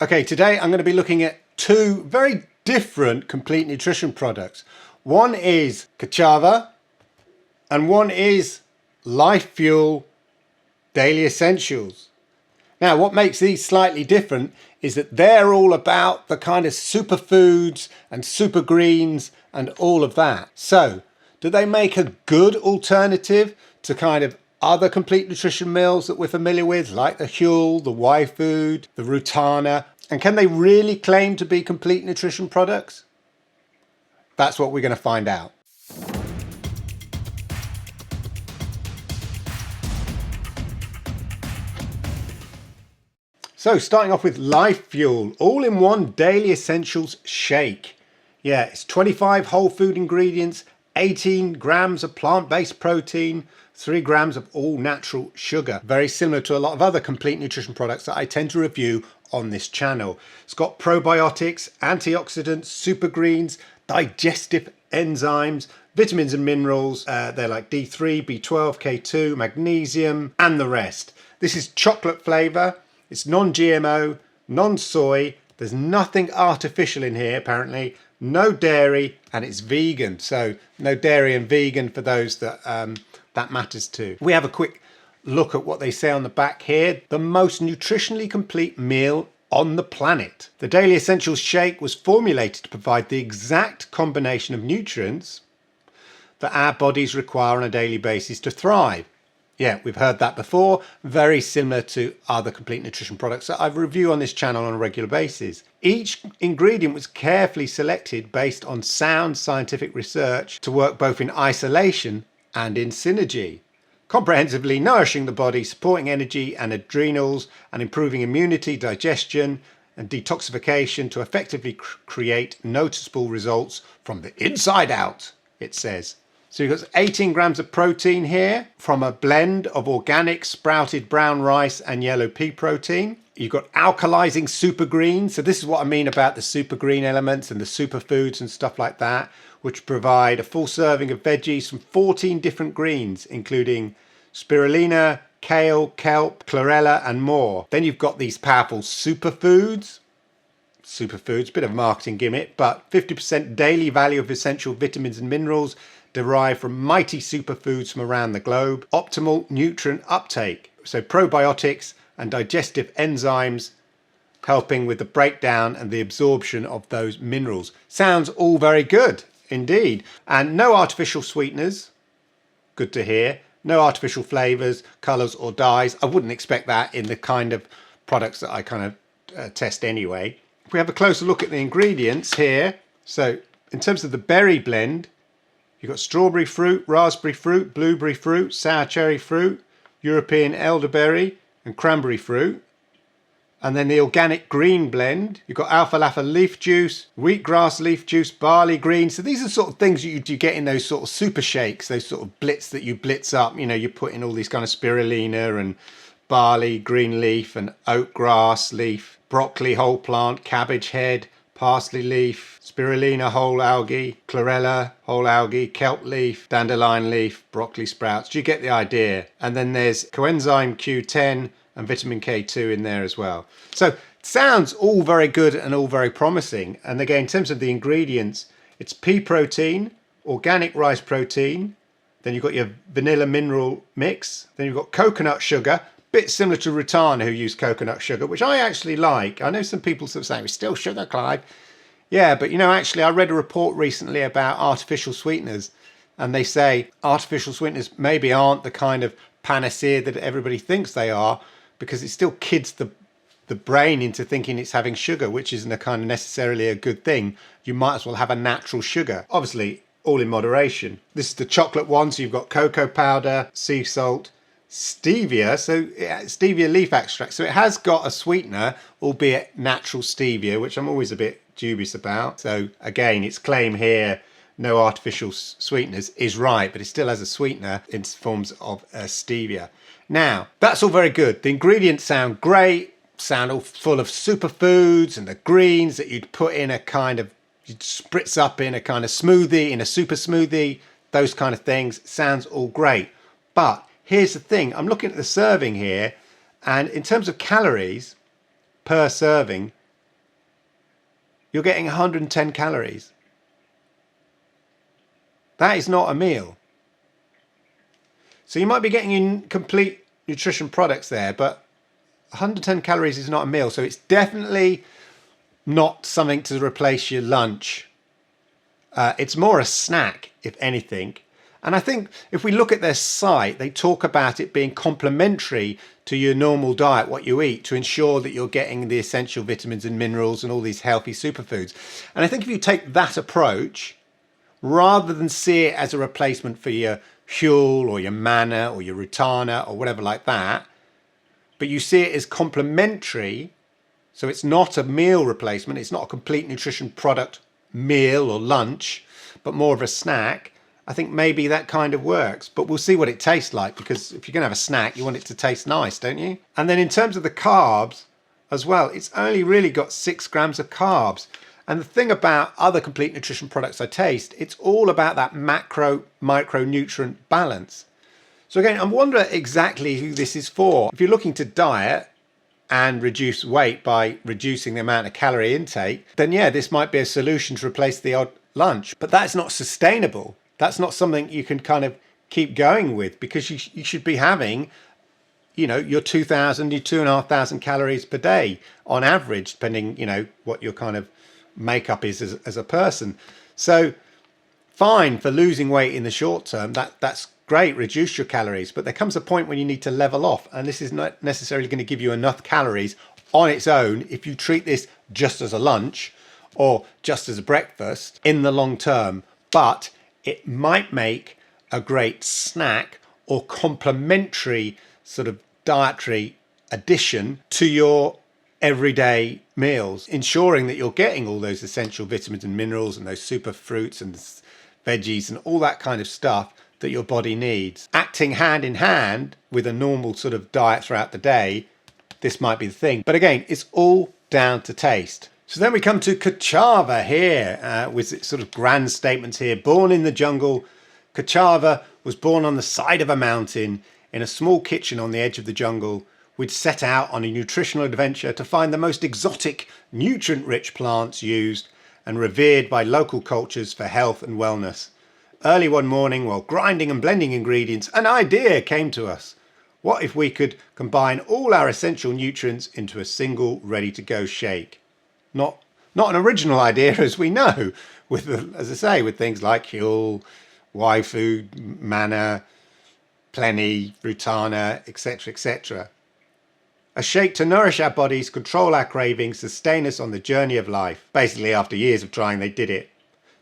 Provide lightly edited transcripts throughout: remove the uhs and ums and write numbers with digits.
Okay, today I'm going to be looking at two very different complete nutrition products. One is KaChava and one is LyfeFuel Daily Essentials. Now, what makes these slightly different is that they're all about the kind of superfoods and super greens and all of that. So, do they make a good alternative to kind of other complete nutrition meals that we're familiar with, like the Huel, the Y-Food, the Rutana? And can they really claim to be complete nutrition products? That's what we're going to find out. So starting off with LyfeFuel, all-in-one daily essentials shake. Yeah, it's 25 whole food ingredients, 18 grams of plant-based protein, 3 grams of all natural sugar. Very similar to a lot of other complete nutrition products that I tend to review on this channel. It's got probiotics, antioxidants, super greens, digestive enzymes, vitamins and minerals. They're like D3, B12, K2, magnesium, and the rest. This is chocolate flavour. It's non-GMO, non-soy. There's nothing artificial in here, apparently. No dairy, and it's vegan. So no dairy and vegan for those that that matters to. We have a quick look at what they say on the back here. The most nutritionally complete meal on the planet. The Daily Essentials shake was formulated to provide the exact combination of nutrients that our bodies require on a daily basis to thrive. Yeah, we've heard that before. Very similar to other complete nutrition products that I review on this channel on a regular basis. Each ingredient was carefully selected based on sound scientific research to work both in isolation and in synergy, comprehensively nourishing the body, supporting energy and adrenals, and improving immunity, digestion, and detoxification to effectively create noticeable results from the inside out, it says. So you've got 18 grams of protein here from a blend of organic sprouted brown rice and yellow pea protein. You've got alkalizing super greens. So this is what I mean about the super green elements and the superfoods and stuff like that, which provide a full serving of veggies from 14 different greens, including spirulina, kale, kelp, chlorella, and more. Then you've got these powerful superfoods. Superfoods, bit of a marketing gimmick, but 50% daily value of essential vitamins and minerals derived from mighty superfoods from around the globe. Optimal nutrient uptake, so probiotics and digestive enzymes helping with the breakdown and the absorption of those minerals. Sounds all very good indeed. And no artificial sweeteners, good to hear. No artificial flavors, colors or dyes. I wouldn't expect that in the kind of products that I kind of test anyway. If we have a closer look at the ingredients here, so in terms of the berry blend, you've got strawberry fruit, raspberry fruit, blueberry fruit, sour cherry fruit, European elderberry and cranberry fruit. And then the organic green blend, you've got alfalfa leaf juice, wheatgrass leaf juice, barley green. So these are sort of things you get in those sort of super shakes, those sort of blitz that you blitz up. You know, you put in all these kind of spirulina and barley, green leaf and oat grass leaf, broccoli whole plant, cabbage head, parsley leaf, spirulina whole algae, chlorella whole algae, kelp leaf, dandelion leaf, broccoli sprouts. Do you get the idea? And then there's coenzyme Q10 and vitamin K2 in there as well. So sounds all very good and all very promising. And again, in terms of the ingredients, it's pea protein, organic rice protein, then you've got your vanilla mineral mix, then you've got coconut sugar, bit similar to Rutana, who use coconut sugar, which I actually like. I know some people sort of saying it's still sugar, Clive. Yeah, but you know, actually I read a report recently about artificial sweeteners, and they say artificial sweeteners maybe aren't the kind of panacea that everybody thinks they are, because it still kids the brain into thinking it's having sugar, which isn't a kind of necessarily a good thing. You might as well have a natural sugar, obviously all in moderation. This is the chocolate one, so you've got cocoa powder, sea salt, stevia, so yeah, stevia leaf extract. So it has got a sweetener, albeit natural stevia, which I'm always a bit dubious about. So again, its claim here, no artificial sweeteners, is right, but it still has a sweetener in forms of stevia. Now, that's all very good. The ingredients sound great, sound all full of superfoods and the greens that you'd put in a kind of, you'd spritz up in a kind of smoothie, in a super smoothie, those kind of things. Sounds all great. But here's the thing, I'm looking at the serving here, and in terms of calories per serving, you're getting 110 calories. That is not a meal. So you might be getting incomplete nutrition products there, but 110 calories is not a meal. So it's definitely not something to replace your lunch. It's more a snack, if anything. And I think if we look at their site, they talk about it being complementary to your normal diet, what you eat, to ensure that you're getting the essential vitamins and minerals and all these healthy superfoods. And I think if you take that approach, rather than see it as a replacement for your Huel or your Manna or your Rutana or whatever like that, but you see it as complementary, so it's not a meal replacement, it's not a complete nutrition product meal or lunch, but more of a snack, I think maybe that kind of works. But we'll see what it tastes like, because if you're going to have a snack, you want it to taste nice, don't you? And then in terms of the carbs as well, it's only really got 6 grams of carbs. And the thing about other complete nutrition products I taste, it's all about that macro micronutrient balance. So again, I wonder exactly who this is for. If you're looking to diet and reduce weight by reducing the amount of calorie intake, then yeah, this might be a solution to replace the odd lunch. But that's not sustainable. That's not something you can kind of keep going with, because you should be having, you know, your 2,000, your 2,500 calories per day on average, depending, you know, what your kind of makeup is as a person. So fine for losing weight in the short term, that's great, reduce your calories, but there comes a point when you need to level off, and this is not necessarily going to give you enough calories on its own if you treat this just as a lunch or just as a breakfast in the long term. But it might make a great snack or complementary sort of dietary addition to your everyday meals, ensuring that you're getting all those essential vitamins and minerals and those super fruits and veggies and all that kind of stuff that your body needs. Acting hand in hand with a normal sort of diet throughout the day, this might be the thing. But again, it's all down to taste. So then we come to KaChava here, with its sort of grand statements here. Born in the jungle, KaChava was born on the side of a mountain in a small kitchen on the edge of the jungle, which set out on a nutritional adventure to find the most exotic, nutrient-rich plants used and revered by local cultures for health and wellness. Early one morning, while grinding and blending ingredients, an idea came to us. What if we could combine all our essential nutrients into a single ready-to-go shake? Not an original idea, as we know, with, as I say, with things like Huel, YFood, Manna, Plenty, Rutana, etc., etc. A shake to nourish our bodies, control our cravings, sustain us on the journey of life. Basically, after years of trying, they did it.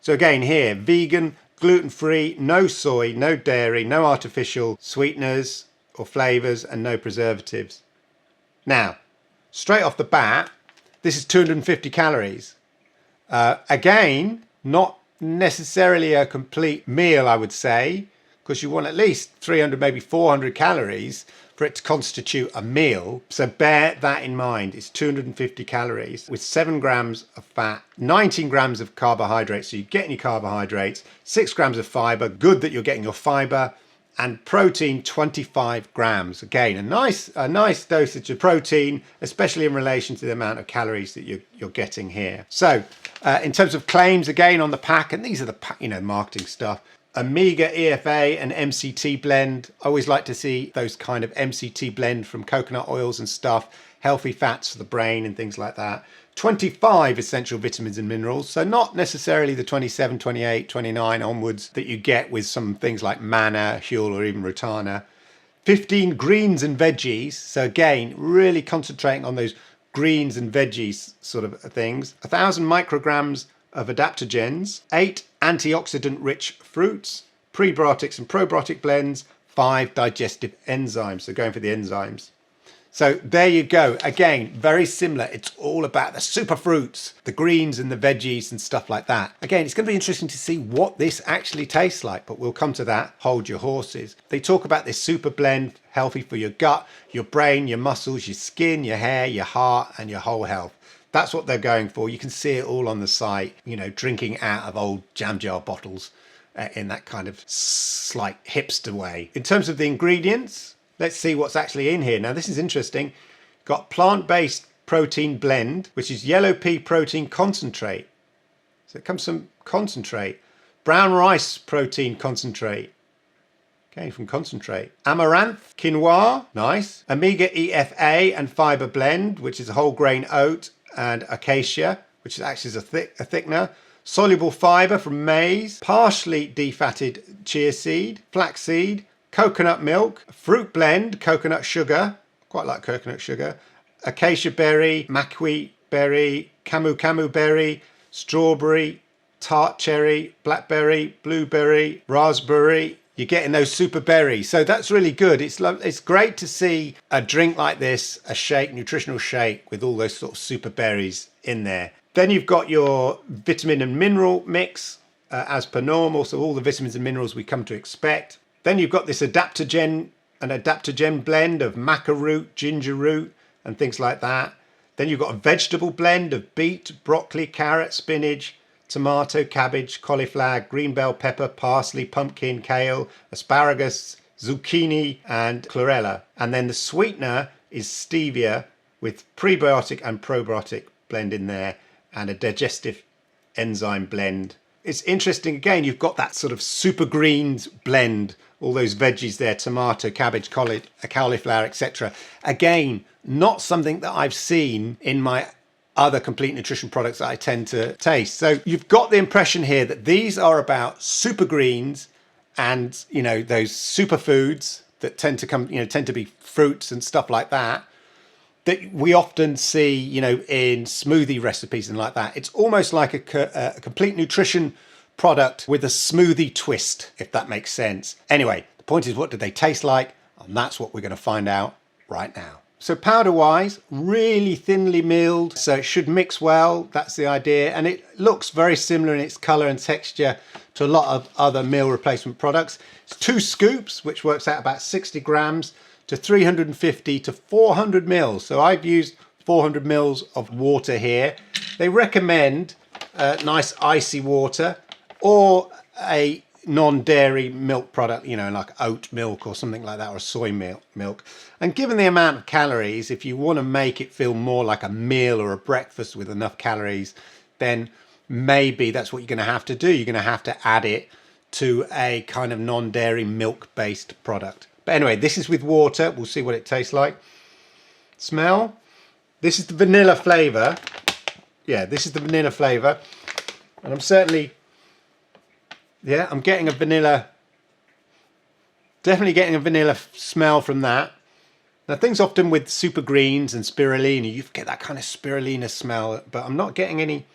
So again here, vegan, gluten-free, no soy, no dairy, no artificial sweeteners or flavours, and no preservatives. Now, straight off the bat, this is 250 calories. Again, not necessarily a complete meal, I would say, because you want at least 300, maybe 400 calories for it to constitute a meal. So bear that in mind. It's 250 calories with 7 grams of fat, 19 grams of carbohydrates. So you're getting your carbohydrates, 6 grams of fiber. Good that you're getting your fiber. And protein, 25 grams. Again, a nice dosage of protein, especially in relation to the amount of calories that you're getting here. So in terms of claims, again, on the pack, and these are the marketing stuff, Omega EFA and MCT blend. I always like to see those kind of MCT blend from coconut oils and stuff, healthy fats for the brain and things like that. 25 essential vitamins and minerals, so not necessarily the 27, 28, 29 onwards that you get with some things like Manna, Huel, or even Rutana. 15 greens and veggies, so again, really concentrating on those greens and veggies sort of things. 1,000 micrograms of adaptogens, 8 antioxidant-rich fruits, prebiotics and probiotic blends, 5 digestive enzymes, so going for the enzymes. So there you go. Again, very similar. It's all about the superfruits, the greens and the veggies and stuff like that. Again, it's going to be interesting to see what this actually tastes like, but we'll come to that. Hold your horses. They talk about this super blend, healthy for your gut, your brain, your muscles, your skin, your hair, your heart, and your whole health. That's what they're going for. You can see it all on the site, drinking out of old jam jar bottles in that kind of slight hipster way. In terms of the ingredients, let's see what's actually in here. Now, this is interesting. Got plant-based protein blend, which is yellow pea protein concentrate. So it comes from concentrate. Brown rice protein concentrate. Okay, from concentrate. Amaranth, quinoa, nice. Omega EFA and fiber blend, which is a whole grain oat and acacia, which actually is a thickener. Soluble fiber from maize, partially defatted chia seed, flaxseed, coconut milk, fruit blend, coconut sugar, quite like coconut sugar, acacia berry, maquis berry, camu berry, strawberry, tart cherry, blackberry, blueberry, raspberry. You're getting those super berries. So that's really good. It's great to see a drink like this, a shake, nutritional shake with all those sort of super berries in there. Then you've got your vitamin and mineral mix as per normal. So all the vitamins and minerals we come to expect. Then you've got this adaptogen blend of maca root, ginger root and things like that. Then you've got a vegetable blend of beet, broccoli, carrot, spinach, tomato, cabbage, cauliflower, green bell pepper, parsley, pumpkin, kale, asparagus, zucchini and chlorella. And then the sweetener is stevia with prebiotic and probiotic blend in there and a digestive enzyme blend. It's interesting, again, you've got that sort of super greens blend, all those veggies there, tomato, cabbage, cauliflower, etc. Again, not something that I've seen in my other complete nutrition products that I tend to taste. So you've got the impression here that these are about super greens and, you know, those superfoods that tend to be fruits and stuff like that we often see, you know, in smoothie recipes and like that. It's almost like a complete nutrition product with a smoothie twist, if that makes sense. Anyway, the point is, what do they taste like? And that's what we're going to find out right now. So powder-wise, really thinly milled, so it should mix well. That's the idea. And it looks very similar in its color and texture to a lot of other meal replacement products. It's 2 scoops, which works out about 60 grams to 350 to 400 mils. So I've used 400 mils of water here. They recommend nice icy water or a non-dairy milk product, you know, like oat milk or something like that, or soy milk. And given the amount of calories, if you want to make it feel more like a meal or a breakfast with enough calories, then maybe that's what you're going to have to do. You're going to have to add it to a kind of non-dairy milk-based product. But anyway, this is with water. We'll see what it tastes like. Smell. This is the vanilla flavor. Yeah, this is the vanilla flavor. And I'm certainly, yeah, I'm getting a vanilla, definitely getting a vanilla smell from that. Now, things often with super greens and spirulina, you get that kind of spirulina smell, but I'm not getting any,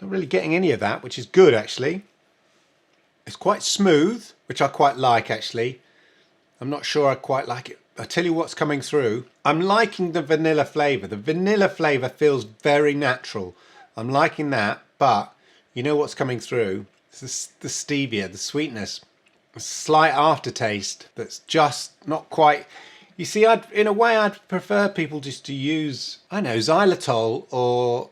not really getting any of that, which is good, actually. It's quite smooth, which I quite like, actually. I'm not sure I quite like it. I'll tell you what's coming through. I'm liking the vanilla flavour. The vanilla flavour feels very natural. I'm liking that, but you know what's coming through? It's the stevia, the sweetness. A slight aftertaste that's just not quite... You see, in a way, I'd prefer people just to use, I don't know, xylitol or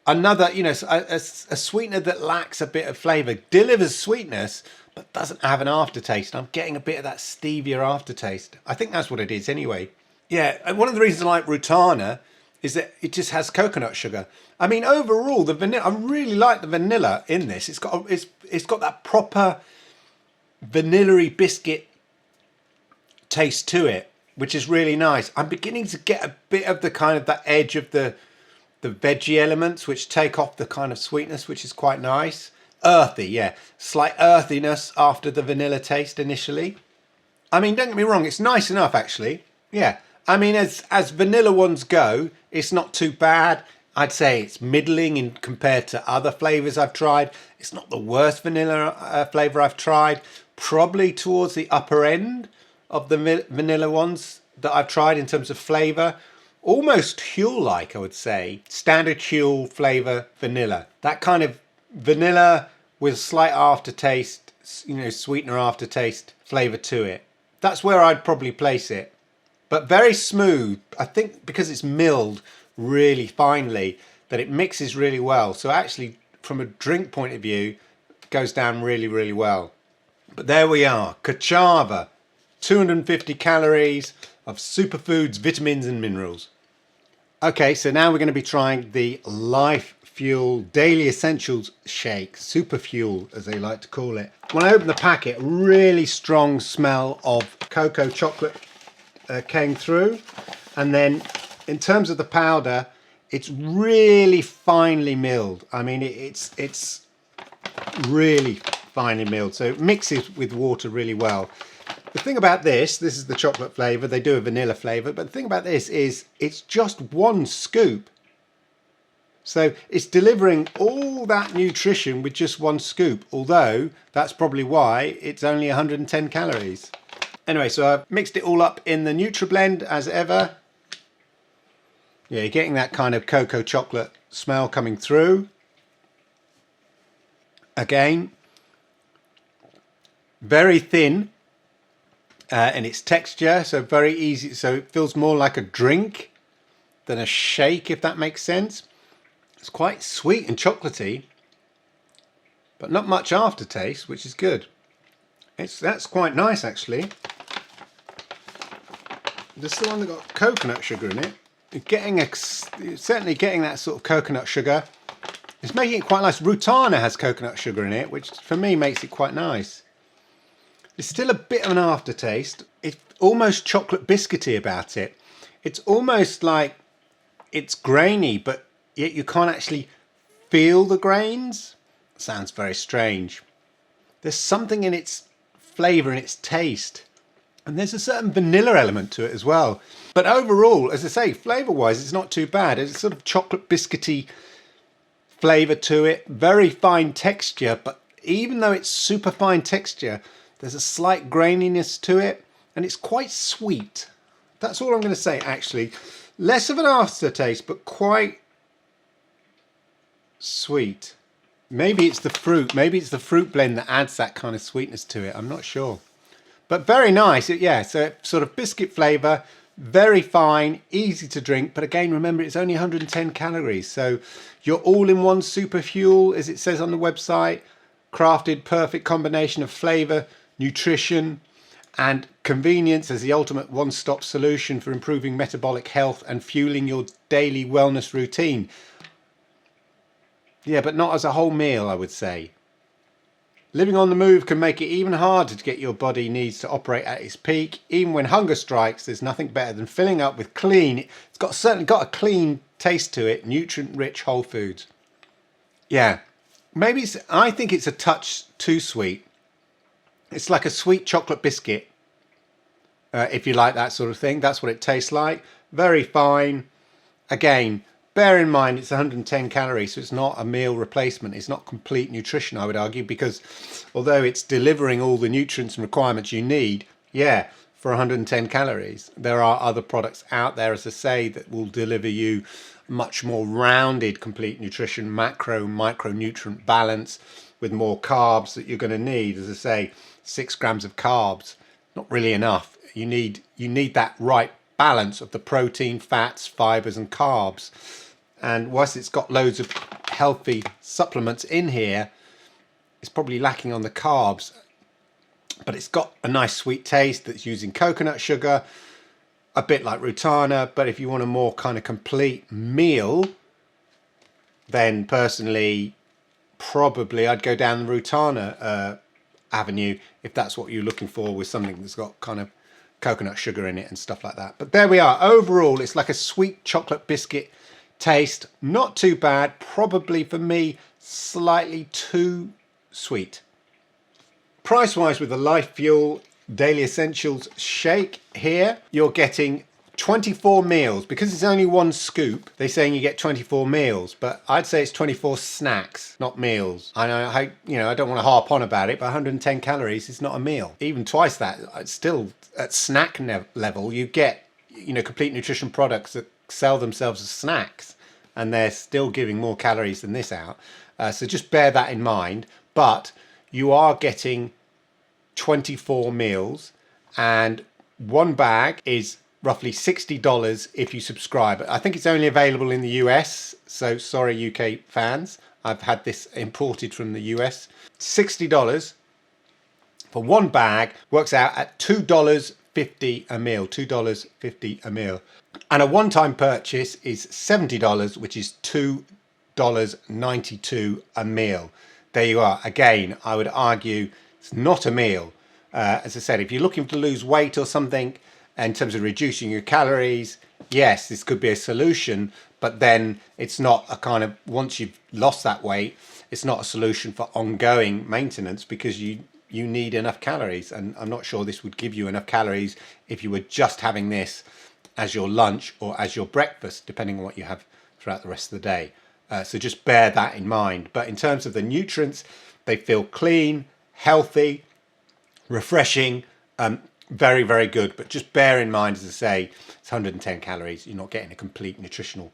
another, you know, a sweetener that lacks a bit of flavour, delivers sweetness, but doesn't have an aftertaste. I'm getting a bit of that stevia aftertaste. I think that's what it is anyway. Yeah, and one of the reasons I like Rutana is that it just has coconut sugar. I mean, overall, the vanilla, I really like the vanilla in this. It's got that proper vanilla-y biscuit taste to it, which is really nice. I'm beginning to get a bit of the kind of that edge of the veggie elements, which take off the kind of sweetness, which is quite nice. Earthy, yeah. Slight earthiness after the vanilla taste initially. I mean, don't get me wrong, it's nice enough, actually. Yeah. I mean, as vanilla ones go, it's not too bad. I'd say it's middling in compared to other flavours I've tried. It's not the worst vanilla flavour I've tried. Probably towards the upper end of the vanilla ones that I've tried in terms of flavour. Almost Huel-like, I would say. Standard Huel flavour vanilla. That kind of vanilla with slight aftertaste, you know, sweetener aftertaste flavour to it. That's where I'd probably place it. But very smooth. I think because it's milled really finely, that it mixes really well. So actually, from a drink point of view, it goes down really, really well. But there we are. KaChava. 250 calories of superfoods, vitamins and minerals. Okay, so now we're going to be trying the LyfeFuel Daily Essentials shake, superfuel as they like to call it. When I opened the packet, a really strong smell of cocoa chocolate came through, and then in terms of the powder, it's really finely milled. I mean, it's really finely milled, so it mixes with water really well. The thing about this is the chocolate flavour. They do a vanilla flavour, but the thing about this is it's just one scoop. So it's delivering all that nutrition with just one scoop, although that's probably why it's only 110 calories. Anyway, so I've mixed it all up in the NutriBlend as ever. Yeah, you're getting that kind of cocoa chocolate smell coming through. Again, very thin in its texture, so very easy. So it feels more like a drink than a shake, if that makes sense. It's quite sweet and chocolatey, but not much aftertaste, which is good. That's quite nice, actually. This is the one that got coconut sugar in it. You're certainly getting that sort of coconut sugar. It's making it quite nice. Rutana has coconut sugar in it, which for me makes it quite nice. It's still a bit of an aftertaste. It's almost chocolate biscuity about it. It's almost like it's grainy, but yet you can't actually feel the grains. Sounds very strange. There's something in its flavour and its taste. And there's a certain vanilla element to it as well. But overall, as I say, flavour-wise, it's not too bad. It's a sort of chocolate biscuity flavour to it. Very fine texture, but even though it's super fine texture, there's a slight graininess to it, and it's quite sweet. That's all I'm going to say, actually. Less of an aftertaste, but quite sweet. Maybe it's the fruit. Maybe it's the fruit blend that adds that kind of sweetness to it. I'm not sure. But very nice. Yeah, so sort of biscuit flavour, very fine, easy to drink. But again, remember, it's only 110 calories. So your all-in-one super fuel, as it says on the website, crafted perfect combination of flavour, nutrition and convenience as the ultimate one-stop solution for improving metabolic health and fueling your daily wellness routine. Yeah, but not as a whole meal, I would say. Living on the move can make it even harder to get your body needs to operate at its peak. Even when hunger strikes, there's nothing better than filling up with clean, certainly got a clean taste to it, nutrient-rich whole foods. Yeah, I think it's a touch too sweet. It's like a sweet chocolate biscuit, if you like that sort of thing. That's what it tastes like. Very fine. Again, bear in mind it's 110 calories, so it's not a meal replacement. It's not complete nutrition, I would argue, because although it's delivering all the nutrients and requirements you need, yeah, for 110 calories, there are other products out there, as I say, that will deliver you much more rounded complete nutrition, macro, micronutrient balance with more carbs that you're going to need. As I say, 6 grams of carbs, not really enough. You need that right balance of the protein, fats, fibers and carbs. And whilst it's got loads of healthy supplements in here, it's probably lacking on the carbs, but it's got a nice sweet taste that's using coconut sugar, a bit like Rutana. But if you want a more kind of complete meal, then personally, probably I'd go down the Rutana avenue if that's what you're looking for, with something that's got kind of coconut sugar in it and stuff like that. But there we are. Overall, it's like a sweet chocolate biscuit taste. Not too bad. Probably for me, slightly too sweet. Price-wise, with the LyfeFuel Daily Essentials shake here, you're getting 24 meals. Because it's only one scoop, they're saying you get 24 meals, but I'd say it's 24 snacks, not meals. I know, I don't want to harp on about it, but 110 calories is not a meal. Even twice that, it's still at snack level, you get, complete nutrition products that sell themselves as snacks, and they're still giving more calories than this out. So just bear that in mind. But you are getting 24 meals, and one bag is roughly $60 if you subscribe. I think it's only available in the US, so sorry UK fans, I've had this imported from the US. $60 for one bag works out at $2.50 $2.50 a meal, $2.50 a meal. And a one-time purchase is $70, which is $2.92 a meal. There you are. Again, I would argue it's not a meal. As I said, if you're looking to lose weight or something in terms of reducing your calories, yes, this could be a solution, but then it's not a kind of, once you've lost that weight, it's not a solution for ongoing maintenance because you need enough calories. And I'm not sure this would give you enough calories if you were just having this as your lunch or as your breakfast, depending on what you have throughout the rest of the day. So just bear that in mind. But in terms of the nutrients, they feel clean, healthy, refreshing, very, very good. But just bear in mind, as I say, it's 110 calories. You're not getting a complete nutritional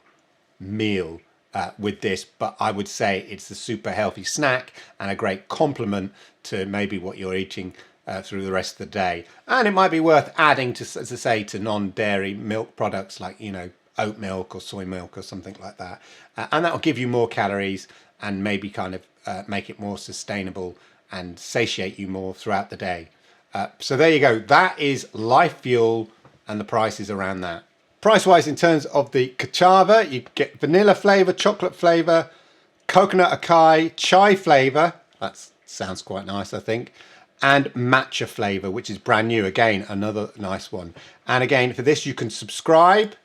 meal with this, but I would say it's a super healthy snack and a great complement to maybe what you're eating through the rest of the day. And it might be worth adding to, as I say, to non-dairy milk products like, oat milk or soy milk or something like that. And that will give you more calories and maybe kind of make it more sustainable and satiate you more throughout the day. So there you go. That is LyfeFuel and the prices around that. Price-wise, in terms of the KaChava, you get vanilla flavor, chocolate flavor, coconut acai, chai flavor. That sounds quite nice, I think. And matcha flavor, which is brand new. Again, another nice one. And again, for this, you can subscribe.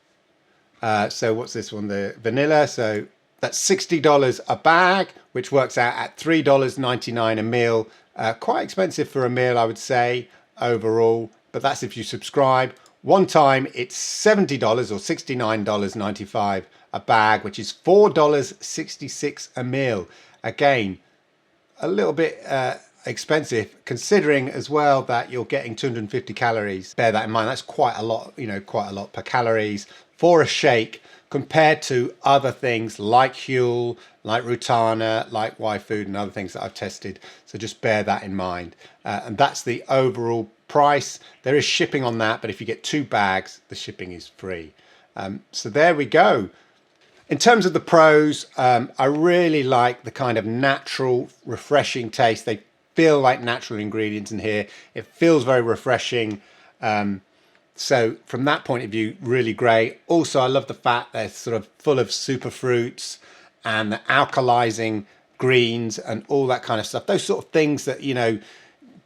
So what's this one? The vanilla. So that's $60 a bag, which works out at $3.99 a meal. Quite expensive for a meal, I would say, overall. But that's if you subscribe. One time, it's $70 or $69.95 a bag, which is $4.66 a meal. Again, a little bit expensive, considering as well that you're getting 250 calories. Bear that in mind. That's quite a lot, quite a lot per calories for a shake compared to other things like Huel, like Rutana, like YFood and other things that I've tested. So just bear that in mind. And that's the overall price. There is shipping on that, but if you get 2 bags, the shipping is free. So there we go. In terms of the pros, I really like the kind of natural, refreshing taste. They feel like natural ingredients in here. It feels very refreshing. So from that point of view, really great. Also, I love the fact they're sort of full of superfruits and the alkalizing greens and all that kind of stuff. Those sort of things that,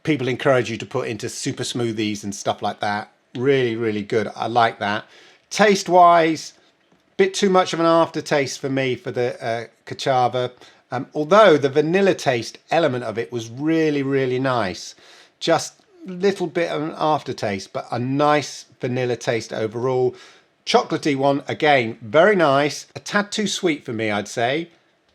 people encourage you to put into super smoothies and stuff like that. Really, really good. I like that. Taste-wise, bit too much of an aftertaste for me for the KaChava. Although the vanilla taste element of it was really, really nice. Just a little bit of an aftertaste, but a nice vanilla taste overall. Chocolatey one, again, very nice. A tad too sweet for me, I'd say.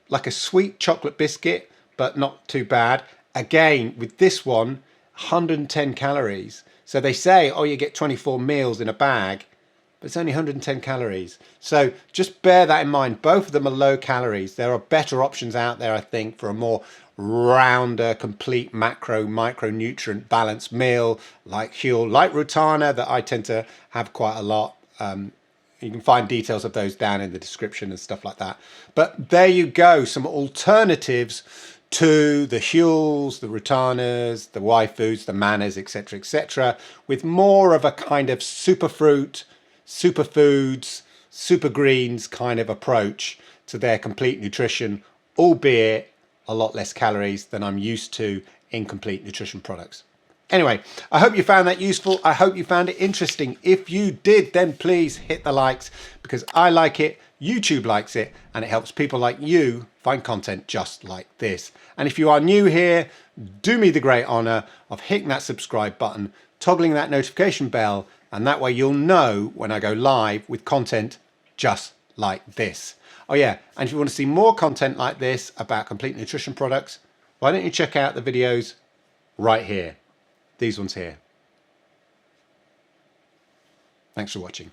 Like a sweet chocolate biscuit, but not too bad. Again, with this one, 110 calories. So they say, oh, you get 24 meals in a bag, but it's only 110 calories. So just bear that in mind. Both of them are low calories. There are better options out there, I think, for a more rounder, complete micronutrient balanced meal like Huel, like Rutana, that I tend to have quite a lot. You can find details of those down in the description and stuff like that. But there you go, some alternatives to the Huels, the Rutanas, the YFoods, the Manas, etc., with more of a kind of superfruit, superfoods, super greens kind of approach to their complete nutrition, albeit a lot less calories than I'm used to in complete nutrition products. Anyway, I hope you found that useful. I hope you found it interesting. If you did, then please hit the likes, because I like it, YouTube likes it, and it helps people like you find content just like this. And if you are new here, do me the great honor of hitting that subscribe button, toggling that notification bell, and that way you'll know when I go live with content just like this. Oh yeah, and if you want to see more content like this about complete nutrition products, why don't you check out the videos right here. These ones here. Thanks for watching.